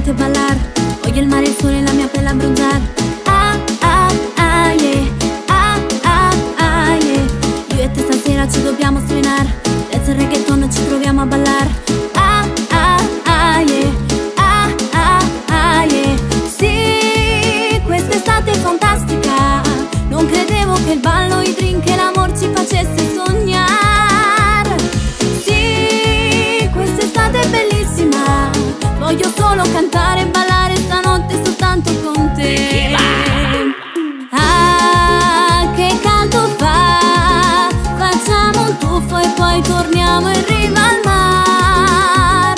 te ballar. Voglio il mare, il sole, la mia pelle abbronzar. Ah, ah, ah, yeah. Ah, ah, ah, yeah. Io e te stasera ci dobbiamo sfrenar. Senza il reggaeton ci troviamo a ballar. Ah, ah, ah, yeah. Ah, ah, ah, yeah. Sì, quest'estate è fantastica. Non credevo che il ballo, i drink e l'amor ci facesse sognare. Sì, quest'estate è bellissima. Voglio solo cantare e ballare stanotte soltanto con te. Ah, che caldo fa. Facciamo un tuffo e poi torniamo in riva al mar.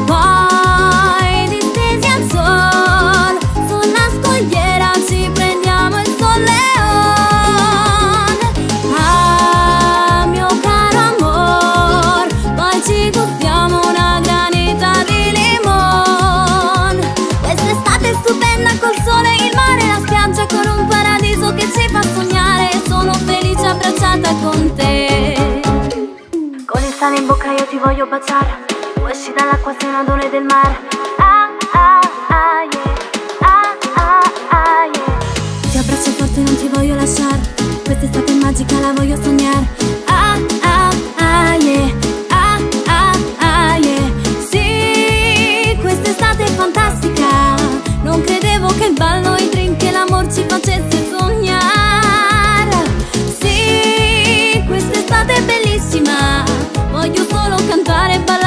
Poi distesi al sol, sulla scogliera ci prendiamo il solleon. Ah, mio caro amor, poi ci gustiamo una granita di limon. Quest'estate è stupenda col sole, il mare, la spiaggia, con un paradiso che ci fa sognare. Sono felice abbracciata con te. Con il sale in bocca io ti voglio baciare. Tu esci dall'acqua, sei una donna del mare. Ah, ah, ah, yeah. Ah, ah, ah, yeah. Ti abbraccio forte, non ti voglio lasciare. Quest'estate magica la voglio sognare. Ah, ah, ah, yeah. Ah, ah, ah, yeah. Sì, quest'estate è fantastica. Non credevo che il ballo, i drink e l'amor ci facesse sognare. Sì, quest'estate è bellissima. Voglio solo cantare e ballare